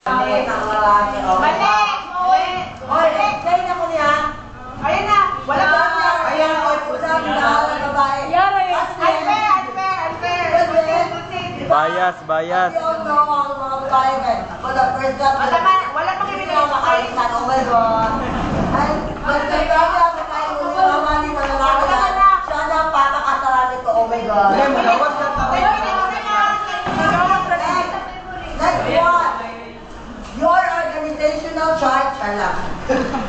Mali! Hoy, explain ako niya. Ayan na! Wala ba? Ayan, unang babae. Unfair! Bias. Yung mga babae ka. For the first time, Wala pang hindi ako makalitan. Oh my God. And, magkagabi ako tayo ulit mamali na lalaki na. Siya na ang patakasaran nito. Oh my God. Next one. Your organizational chart,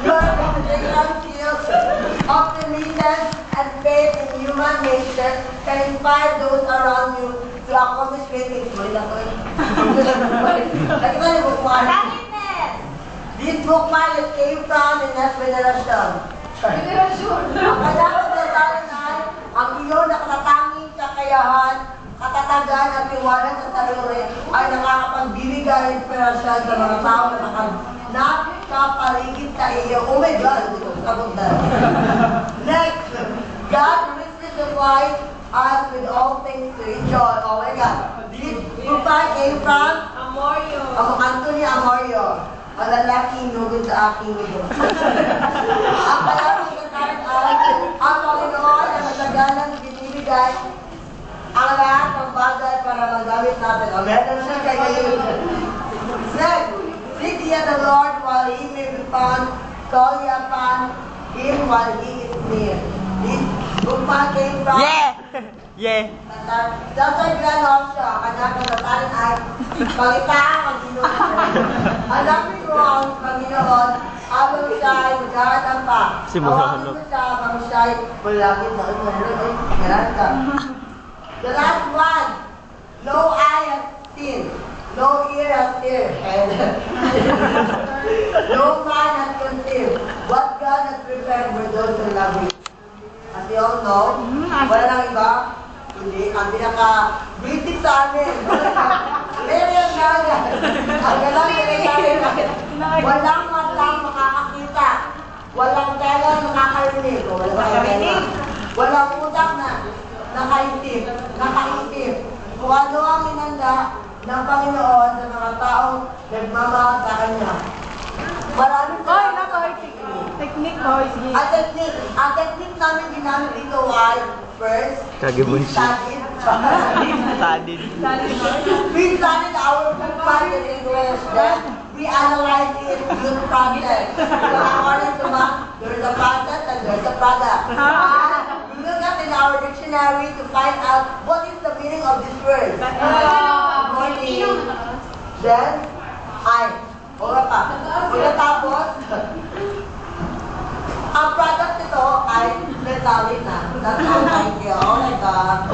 your organizational skills, optimism, and faith in human nature can inspire those around you to accomplish great things. This bookmark came from Ines Veneracion. Ang kailangan na tayo ay ang iyong nakatatanging kakayahan, katatagan at tiwanan sa sarili ay nakakapagbibigay ng inspirasyon sa mga tao na nakapaligid sa iyo. Oh my God! Sabog na. Next, God richly supplies us with all things to enjoy. Oh my God! This bookmark came from Antonio Amorio. Ang lalaki nugod sa aking ito. Ang kailangan sa tayo ay ang Panginoon ay matagalan binibigay ang lahat ng bagay para magamit natin. Meron siya kayo. Next, seek ye the Lord while He may be found, call ye upon Him while He is near. This bookmark came from... Yeah! Dr. Glenn Hofshaw, kanyang kasatarin ay palitaan ang Panginoon. Hanapin mo ang Panginoon habang siya ay maghahanap pa. Awagin mo siya habang siya ay malapit sa kanya. Ganun ka. The last one, no eye has seen, no ear has heard, no mind has conceived what God has prepared for those who love Him. As you all know, wala nang iba, hindi, ang pinaka-British sa amin. Very ang galang pinag-sabi walang matang makakakita, walang telang makakarinig, walang utak na nakaisip, kung ano ang inanda ng Panginoon sa mga taong nagmamahal sa Kanya. Maraming Technique mo, ang technique namin ginamit dito ay first, Kagebunshi. we studied our bookmark in English, then we analyzed it with process. So according to Mark, there's a process and there's a product. We look up in our dictionary to find out what is the meaning of this word. Morning. Then, wala pa. Pagkatapos, ang product nito ay metallic na. That's all. Thank you. Oh my God.